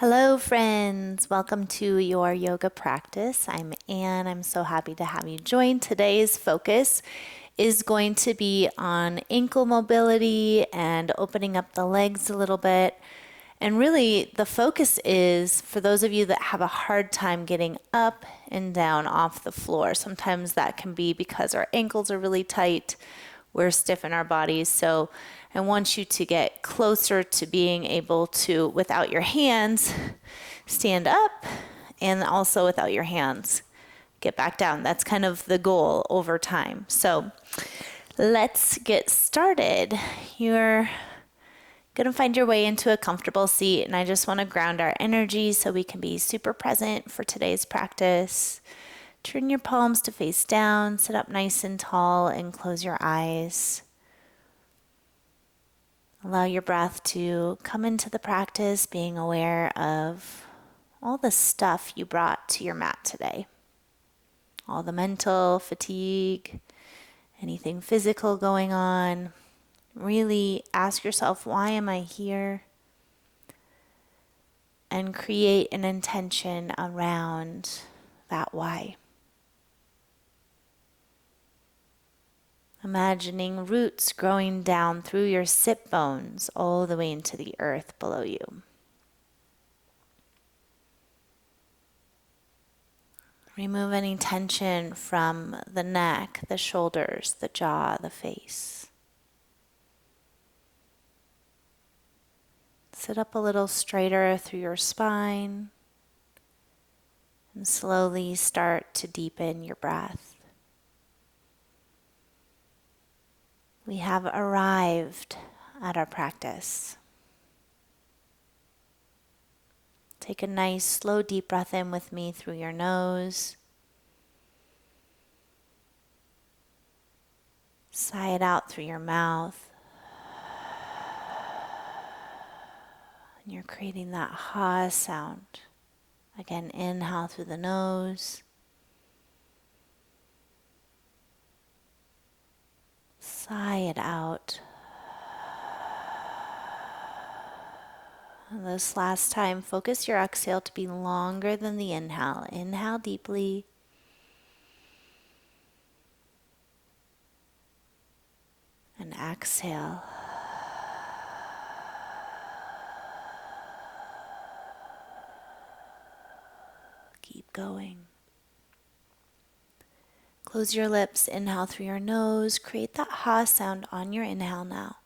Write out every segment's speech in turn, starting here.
Hello, friends. Welcome to your yoga practice. I'm Anne. I'm so happy to have you join. Today's focus is going to be on ankle mobility and opening up the legs a little bit. And really, the focus is for those of you that have a hard time getting up and down off the floor. Sometimes that can be because our ankles are really tight, we're stiff in our bodies. So I want you to get closer to being able to, without your hands, stand up, and also without your hands, get back down. That's kind of the goal over time. So let's get started. You're going to find your way into a comfortable seat, and I just want to ground our energy so we can be super present for today's practice. Turn your palms to face down, sit up nice and tall, and close your eyes. Allow your breath to come into the practice, being aware of all the stuff you brought to your mat today. All the mental fatigue, anything physical going on. Really ask yourself, why am I here? And create an intention around that why. Imagining roots growing down through your sit bones all the way into the earth below you. Remove any tension from the neck, the shoulders, the jaw, the face. Sit up a little straighter through your spine and slowly start to deepen your breath. We have arrived at our practice. Take a nice, slow, deep breath in with me through your nose. Sigh it out through your mouth. And you're creating that ha sound. Again, inhale through the nose. Sigh it out. And this last time, focus your exhale to be longer than the inhale. Inhale deeply. And exhale. Keep going. Close your lips, inhale through your nose. Create that ha sound on your inhale now.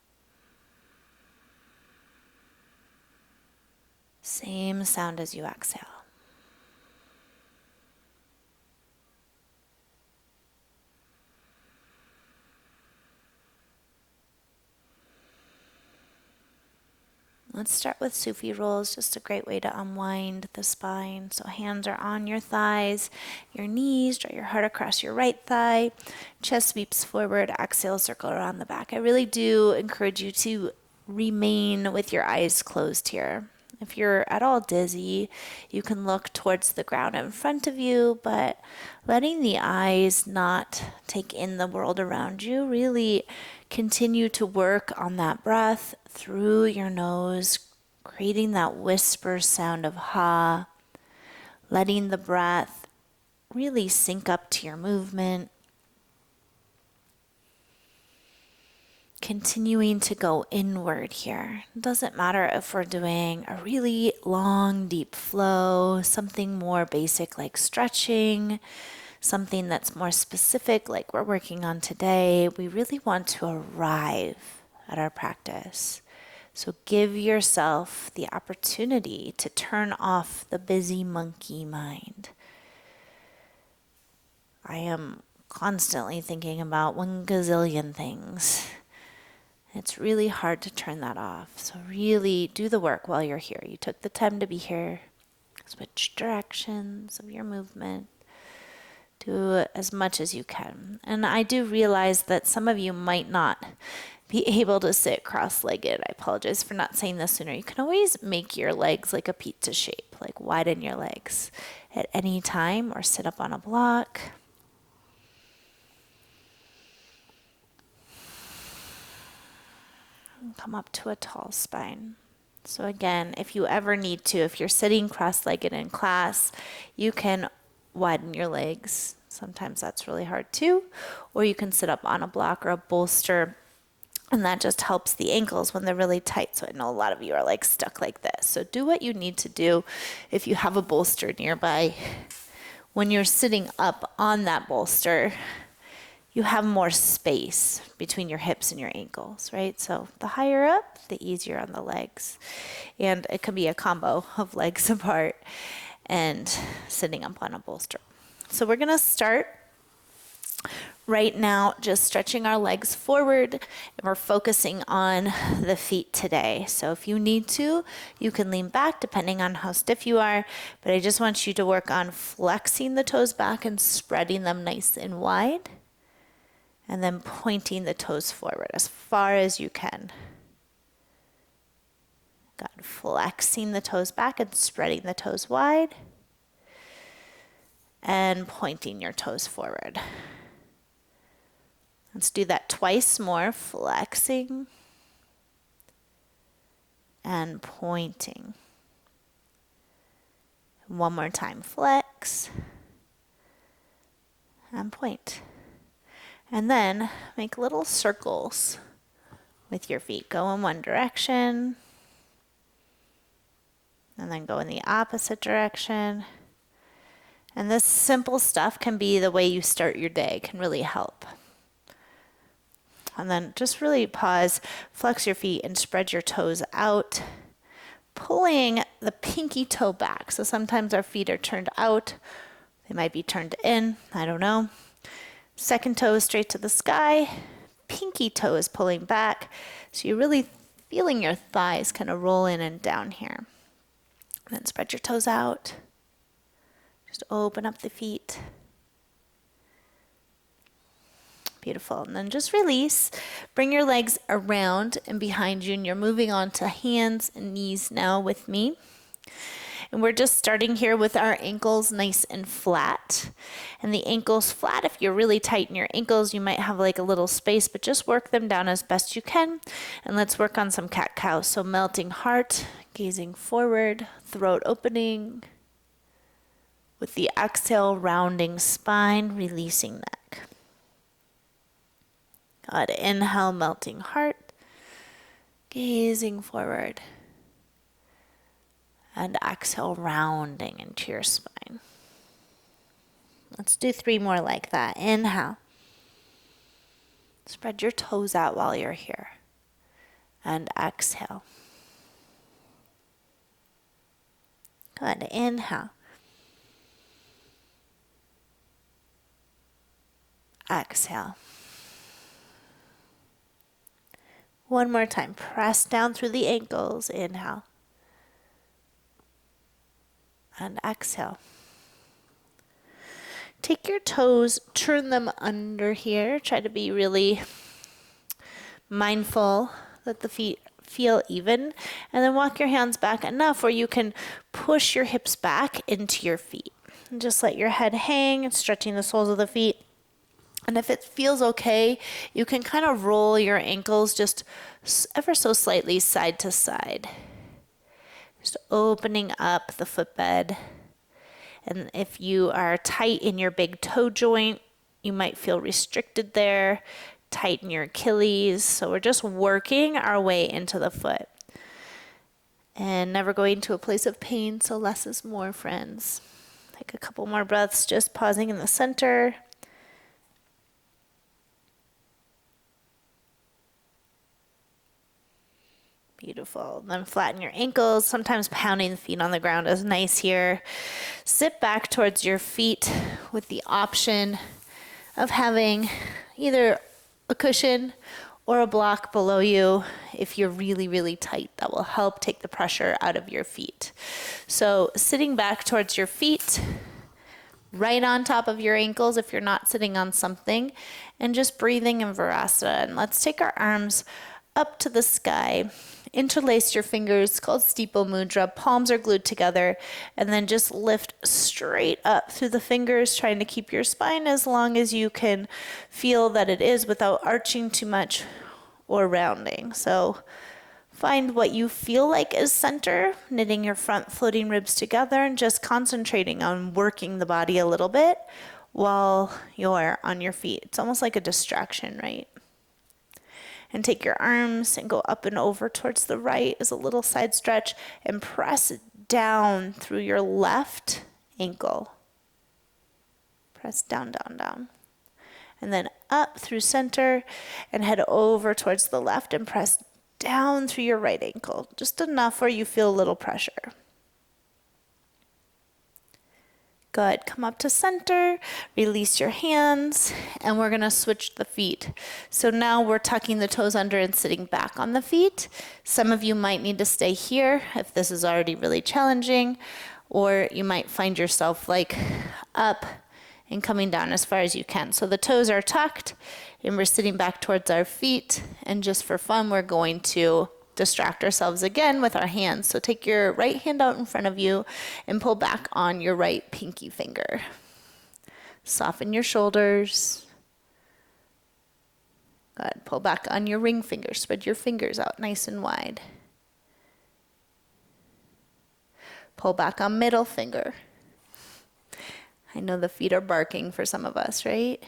Same sound as you exhale. Let's start with Sufi rolls, just a great way to unwind the spine. So hands are on your thighs, your knees, draw your heart across your right thigh, chest sweeps forward, exhale, circle around the back. I really do encourage you to remain with your eyes closed here. If you're at all dizzy, you can look towards the ground in front of you, but letting the eyes not take in the world around you, really continue to work on that breath through your nose, creating that whisper sound of ha, letting the breath really sync up to your movement. Continuing to go inward here. It doesn't matter if we're doing a really long, deep flow, something more basic like stretching, something that's more specific like we're working on today. We really want to arrive at our practice. So give yourself the opportunity to turn off the busy monkey mind. I am constantly thinking about 1 gazillion things. It's really hard to turn that off. So really do the work while you're here. You took the time to be here. Switch directions of your movement. Do as much as you can. And I do realize that some of you might not be able to sit cross-legged. I apologize for not saying this sooner. You can always make your legs like a pizza shape, like widen your legs at any time or sit up on a block. Come up to a tall spine. So again, if you ever need to, if you're sitting cross-legged in class, you can widen your legs. Sometimes that's really hard too. Or you can sit up on a block or a bolster, and that just helps the ankles when they're really tight. So I know a lot of you are like stuck like this. So do what you need to do if you have a bolster nearby. When you're sitting up on that bolster, you have more space between your hips and your ankles, right? So the higher up, the easier on the legs. And it can be a combo of legs apart and sitting up on a bolster. So we're gonna start right now just stretching our legs forward, and we're focusing on the feet today. So if you need to, you can lean back depending on how stiff you are, but I just want you to work on flexing the toes back and spreading them nice and wide, and then pointing the toes forward as far as you can. Good. Flexing the toes back and spreading the toes wide, and pointing your toes forward. Let's do that twice more, flexing and pointing. One more time, flex and point. And then make little circles with your feet. Go in one direction, and then go in the opposite direction. And this simple stuff can be the way you start your day, can really help. And then just really pause, flex your feet, and spread your toes out, pulling the pinky toe back. So sometimes our feet are turned out. They might be turned in. I don't know. Second toe is straight to the sky. Pinky toe is pulling back. So you're really feeling your thighs kind of roll in and down here. And then spread your toes out. Just open up the feet. Beautiful. And then just release. Bring your legs around and behind you, and you're moving on to hands and knees now with me. And we're just starting here with our ankles nice and flat. And the ankles flat, if you're really tight in your ankles, you might have like a little space, but just work them down as best you can. And let's work on some cat-cow. So melting heart, gazing forward, throat opening. With the exhale, rounding spine, releasing neck. Good. Inhale, melting heart, gazing forward. And exhale, rounding into your spine. Let's do 3 more like that. Inhale. Spread your toes out while you're here. And exhale. Good. Inhale. Exhale. One more time. Press down through the ankles. Inhale. And exhale. Take your toes, turn them under here. Try to be really mindful that the feet feel even. And then walk your hands back enough where you can push your hips back into your feet. And just let your head hang, stretching the soles of the feet. And if it feels okay, you can kind of roll your ankles just ever so slightly side to side. Just opening up the footbed. And if you are tight in your big toe joint, you might feel restricted there. Tighten your Achilles. So we're just working our way into the foot. And never going to a place of pain, so less is more, friends. Take a couple more breaths, just pausing in the center. Beautiful. Then flatten your ankles. Sometimes pounding the feet on the ground is nice here. Sit back towards your feet with the option of having either a cushion or a block below you. If you're really, really tight, that will help take the pressure out of your feet. So sitting back towards your feet, right on top of your ankles if you're not sitting on something, and just breathing in Virasana. And let's take our arms up to the sky. Interlace your fingers, called steeple mudra. Palms are glued together, and then just lift straight up through the fingers, trying to keep your spine as long as you can feel that it is without arching too much or rounding. So Find what you feel like is center, knitting your front floating ribs together and just concentrating on working the body a little bit while you're on your feet. It's almost like a distraction, right? And take your arms and go up and over towards the right as a little side stretch and press down through your left ankle. Press down, down, down. And then up through center and head over towards the left and press down through your right ankle. Just enough where you feel a little pressure. Good. Come up to center, release your hands, and we're going to switch the feet. So now we're tucking the toes under and sitting back on the feet. Some of you might need to stay here if this is already really challenging, or you might find yourself like up and coming down as far as you can. So the toes are tucked and we're sitting back towards our feet, and just for fun, we're going to distract ourselves again with our hands. So take your right hand out in front of you and pull back on your right pinky finger. Soften your shoulders. Good. Pull back on your ring finger. Spread your fingers out nice and wide. Pull back on middle finger. I know the feet are barking for some of us, right?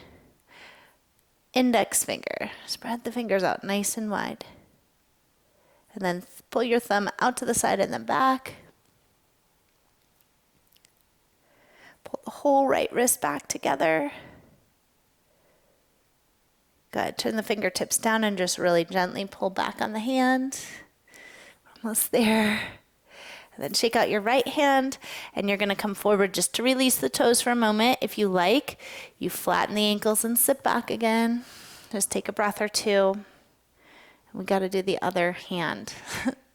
Index finger. Spread the fingers out nice and wide. And then pull your thumb out to the side and then back. Pull the whole right wrist back together. Good. Turn the fingertips down and just really gently pull back on the hand. Almost there. And then shake out your right hand, and you're going to come forward just to release the toes for a moment. If you like, you flatten the ankles and sit back again. Just take a breath or two. We got to do the other hand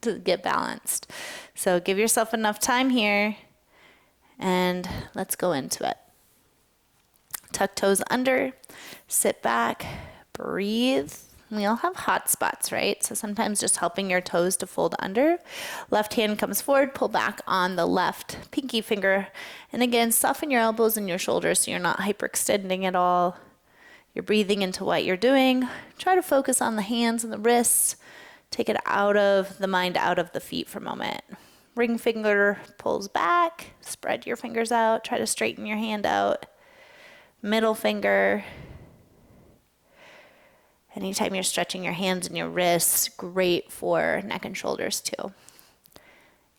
to get balanced. So give yourself enough time here, and let's go into it. Tuck toes under, sit back, breathe. We all have hot spots, right? So sometimes just helping your toes to fold under. Left hand comes forward, pull back on the left pinky finger. And again, soften your elbows and your shoulders so you're not hyperextending at all. You're breathing into what you're doing. Try to focus on the hands and the wrists. Take it out of the mind, out of the feet for a moment. Ring finger pulls back. Spread your fingers out. Try to straighten your hand out. Middle finger. Anytime you're stretching your hands and your wrists, great for neck and shoulders too.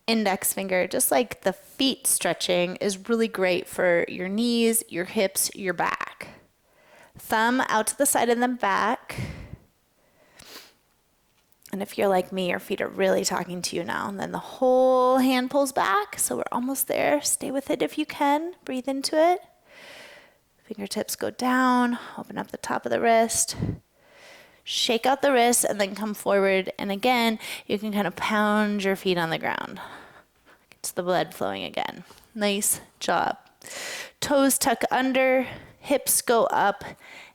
Index finger, just like the feet stretching, is really great for your knees, your hips, your back. Thumb out to the side and then back. And if you're like me, your feet are really talking to you now. And then the whole hand pulls back. So we're almost there. Stay with it if you can. Breathe into it. Fingertips go down. Open up the top of the wrist. Shake out the wrist and then come forward. And again, you can kind of pound your feet on the ground. Gets the blood flowing again. Nice job. Toes tuck under. Hips go up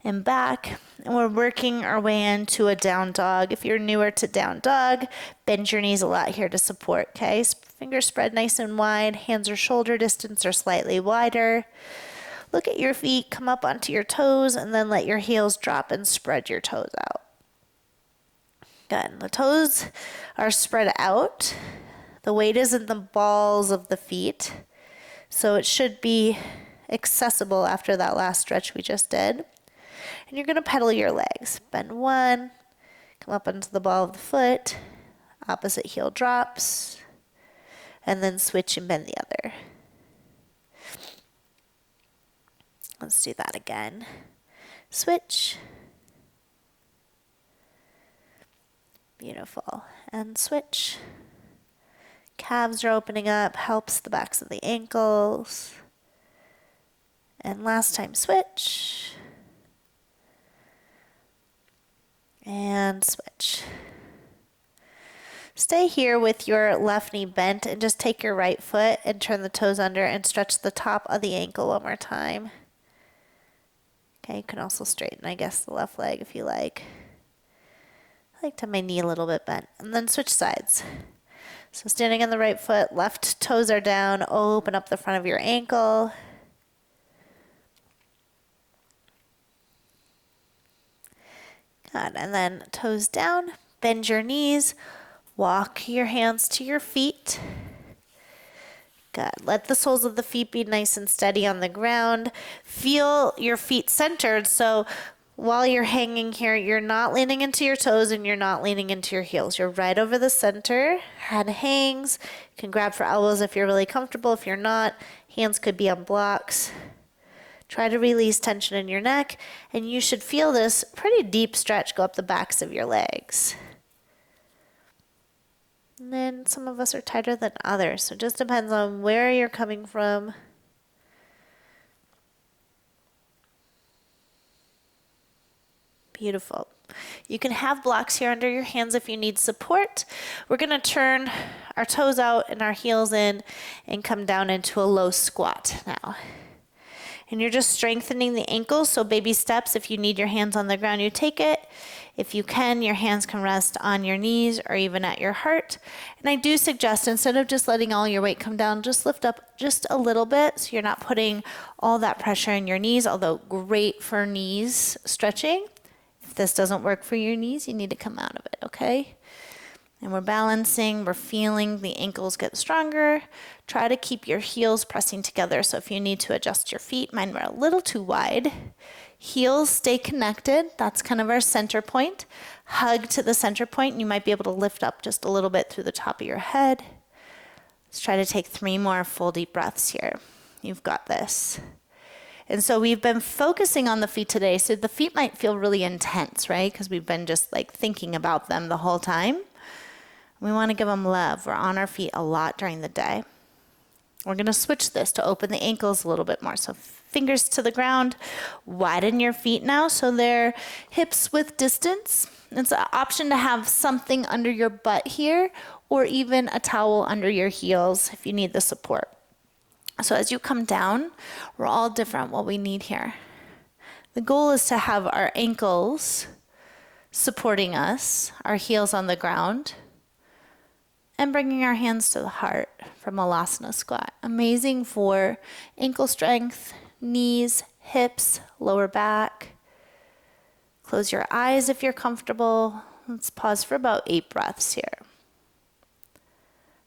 and back, and we're working our way into a down dog. If you're newer to down dog, bend your knees a lot here to support, okay? Fingers spread nice and wide, hands are shoulder distance or slightly wider. Look at your feet, come up onto your toes, and then let your heels drop and spread your toes out. Good. The toes are spread out. The weight is in the balls of the feet, so it should be accessible after that last stretch we just did. And you're going to pedal your legs. Bend one, come up onto the ball of the foot, opposite heel drops, and then switch and bend the other. Let's do that again. Switch. Beautiful. And switch. Calves are opening up, helps the backs of the ankles. And last time, switch. And switch. Stay here with your left knee bent and just take your right foot and turn the toes under and stretch the top of the ankle one more time. Okay, you can also straighten, I guess, the left leg if you like. I like to have my knee a little bit bent. And then switch sides. So standing on the right foot, left toes are down, open up the front of your ankle. Good, and then toes down, bend your knees, Walk your hands to your feet. Good. Let the soles of the feet be nice and steady on the ground. Feel your feet centered. So while you're hanging here, you're not leaning into your toes and you're not leaning into your heels. You're right over the center. Head hangs. You can grab for elbows if you're really comfortable. If you're not, hands could be on blocks. Try to release tension in your neck, and you should feel this pretty deep stretch go up the backs of your legs. And then some of us are tighter than others, so it just depends on where you're coming from. Beautiful. You can have blocks here under your hands if you need support. We're going to turn our toes out and our heels in and come down into a low squat now. And you're just strengthening the ankles, so baby steps. If you need your hands on the ground, you take it. If you can, your hands can rest on your knees or even at your heart. And I do suggest, instead of just letting all your weight come down, just lift up just a little bit so you're not putting all that pressure in your knees, although great for knees stretching. If this doesn't work for your knees, you need to come out of it, okay? And we're balancing, we're feeling the ankles get stronger. Try to keep your heels pressing together. So if you need to adjust your feet, mine were a little too wide. Heels stay connected. That's kind of our center point. Hug to the center point, and you might be able to lift up just a little bit through the top of your head. Let's try to take 3 more full deep breaths here. You've got this. And so we've been focusing on the feet today. So the feet might feel really intense, right? Because we've been just like thinking about them the whole time. We want to give them love. We're on our feet a lot during the day. We're going to switch this to open the ankles a little bit more. So fingers to the ground, widen your feet now so they're hips width distance. It's an option to have something under your butt here or even a towel under your heels if you need the support. So as you come down, we're all different what we need here. The goal is to have our ankles supporting us, our heels on the ground, and bringing our hands to the heart from Malasana squat. Amazing for ankle strength, knees, hips, lower back. Close your eyes if you're comfortable. Let's pause for about 8 breaths here.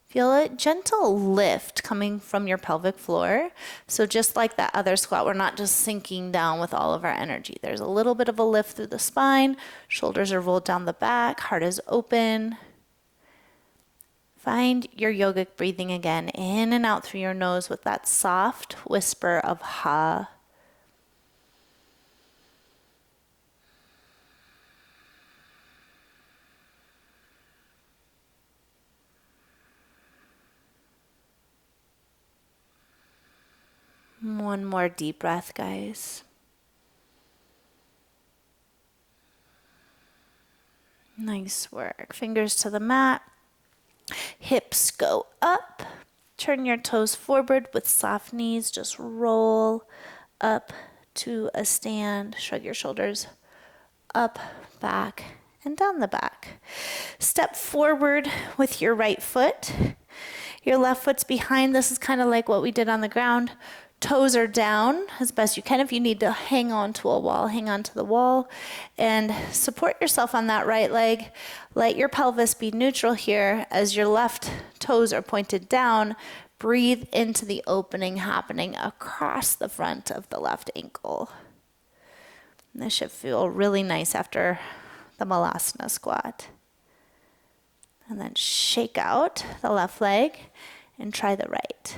Feel a gentle lift coming from your pelvic floor. So just like that other squat, we're not just sinking down with all of our energy. There's a little bit of a lift through the spine. Shoulders are rolled down the back. Heart is open. Find your yogic breathing again, in and out through your nose with that soft whisper of ha. One more deep breath, guys. Nice work. Fingers to the mat. Hips go up. Turn your toes forward with soft knees. Just roll up to a stand. Shrug your shoulders up, back, and down the back. Step forward with your right foot. Your left foot's behind. This is kind of like what we did on the ground. Toes are down as best you can. If you need to hang on to a wall, hang on to the wall and support yourself on that right leg. Let your pelvis be neutral here as your left toes are pointed down. Breathe into the opening happening across the front of the left ankle. And this should feel really nice after the Malasana squat. And then shake out the left leg and try the right.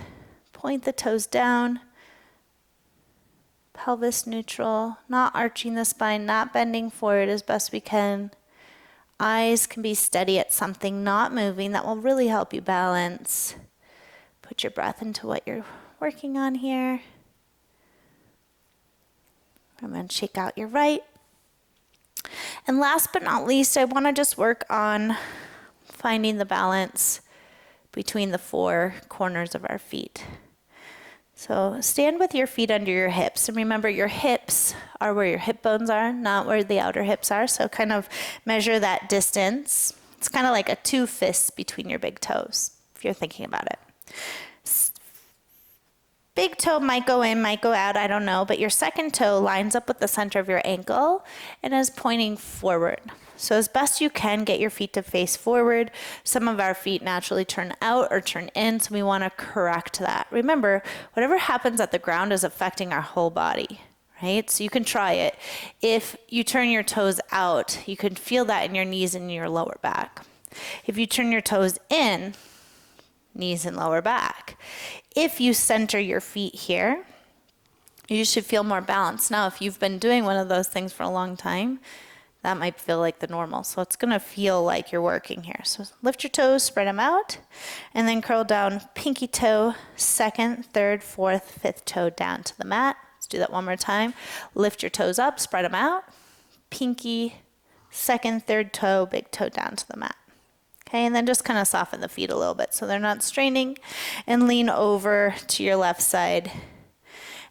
Point the toes down. Pelvis neutral, not arching the spine, not bending forward as best we can. Eyes can be steady at something, not moving. That will really help you balance. Put your breath into what you're working on here. And then shake out your right. And last but not least, I want to just work on finding the balance between the 4 corners of our feet. So stand with your feet under your hips. And remember, your hips are where your hip bones are, not where the outer hips are. So kind of measure that distance. It's kind of like a 2 fists between your big toes, if you're thinking about it. big toe might go in, might go out, I don't know, but your second toe lines up with the center of your ankle and is pointing forward. So as best you can, get your feet to face forward. Some of our feet naturally turn out or turn in, so we want to correct that. Remember, whatever happens at the ground is affecting our whole body, right? So you can try it. If you turn your toes out, you can feel that in your knees and your lower back. If you turn your toes in, knees and lower back. If you center your feet here, you should feel more balanced. Now, if you've been doing one of those things for a long time, that might feel like the normal. So it's going to feel like you're working here. So lift your toes, spread them out, and then curl down pinky toe, second, third, fourth, fifth toe down to the mat. Let's do that one more time. Lift your toes up, spread them out. Pinky, second, third toe, big toe down to the mat. Okay, and then just kind of soften the feet a little bit so they're not straining, and lean over to your left side.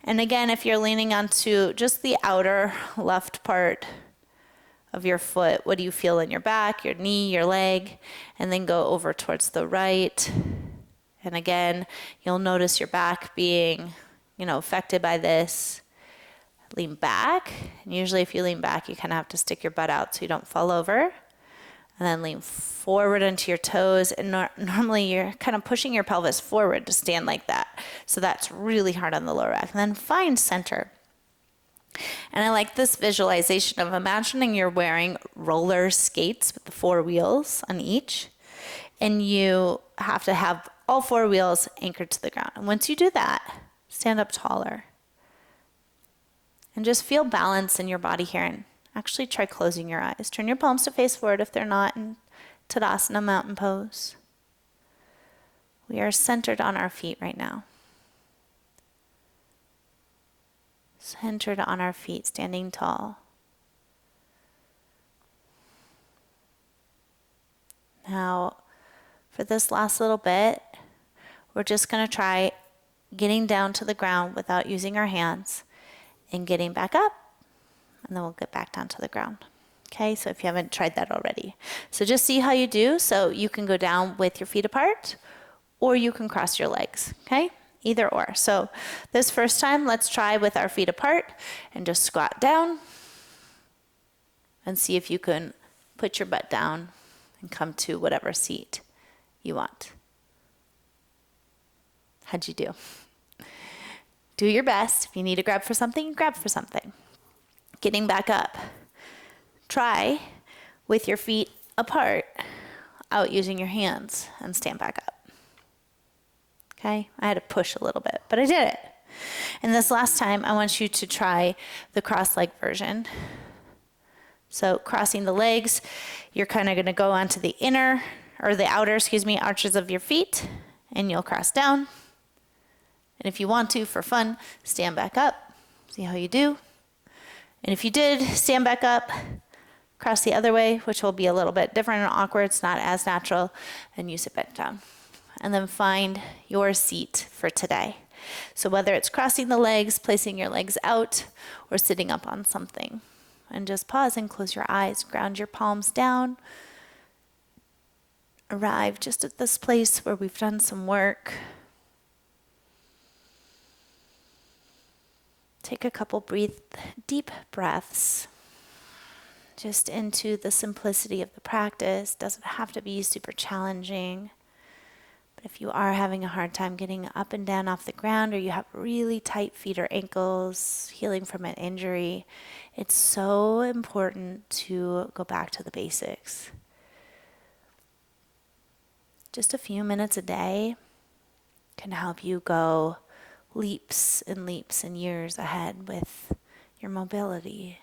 And again, if you're leaning onto just the outer left part of your foot, what do you feel in your back, your knee, your leg? And then go over towards the right. And again, you'll notice your back being, affected by this. Lean back. And usually if you lean back, you kind of have to stick your butt out so you don't fall over. And then lean forward into your toes. And normally you're kind of pushing your pelvis forward to stand like that. So that's really hard on the lower back. And then find center. And I like this visualization of imagining you're wearing roller skates with the 4 wheels on each. And you have to have all 4 wheels anchored to the ground. And once you do that, stand up taller. And just feel balance in your body here. And actually try closing your eyes. Turn your palms to face forward if they're not in Tadasana mountain pose. We are centered on our feet right now. Centered on our feet, standing tall. Now, for this last little bit, we're just going to try getting down to the ground without using our hands and getting back up. And then we'll get back down to the ground. Okay, so if you haven't tried that already. So just see how you do. So you can go down with your feet apart, or you can cross your legs, okay? Either or. So this first time, let's try with our feet apart and just squat down and see if you can put your butt down and come to whatever seat you want. How'd you do? Do your best. If you need to grab for something, grab for something. Getting back up. Try with your feet apart, out using your hands, and stand back up. Okay, I had to push a little bit, but I did it. And this last time, I want you to try the cross-leg version. So crossing the legs, you're kind of going to go onto the outer arches of your feet, and you'll cross down. And if you want to, for fun, stand back up. See how you do. And if you did stand back up, cross the other way, which will be a little bit different and awkward. It's not as natural. And you sit back down. And then find your seat for today. So whether it's crossing the legs, placing your legs out, or sitting up on something. And just pause and close your eyes. Ground your palms down. Arrive just at this place where we've done some work. Take a couple deep breaths just into the simplicity of the practice. Doesn't have to be super challenging. But if you are having a hard time getting up and down off the ground, or you have really tight feet or ankles, healing from an injury, it's so important to go back to the basics. Just a few minutes a day can help you go leaps and years ahead with your mobility.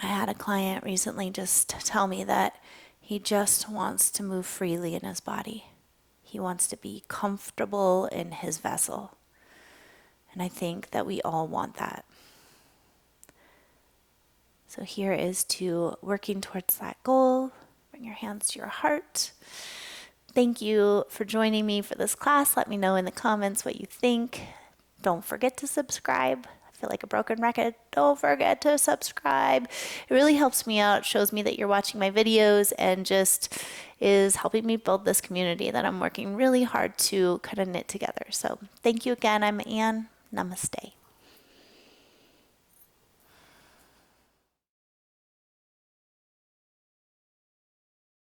I had a client recently just tell me that he just wants to move freely in his body. He wants to be comfortable in his vessel. And I think that we all want that. So here is to working towards that goal. Bring your hands to your heart. Thank you for joining me for this class. Let me know in the comments what you think. Don't forget to subscribe. I feel feel like a broken record, don't forget to subscribe. It really helps me out, shows me that you're watching my videos, and just is helping me build this community that I'm working really hard to kind of knit together. So thank you again. I'm Anne. Namaste.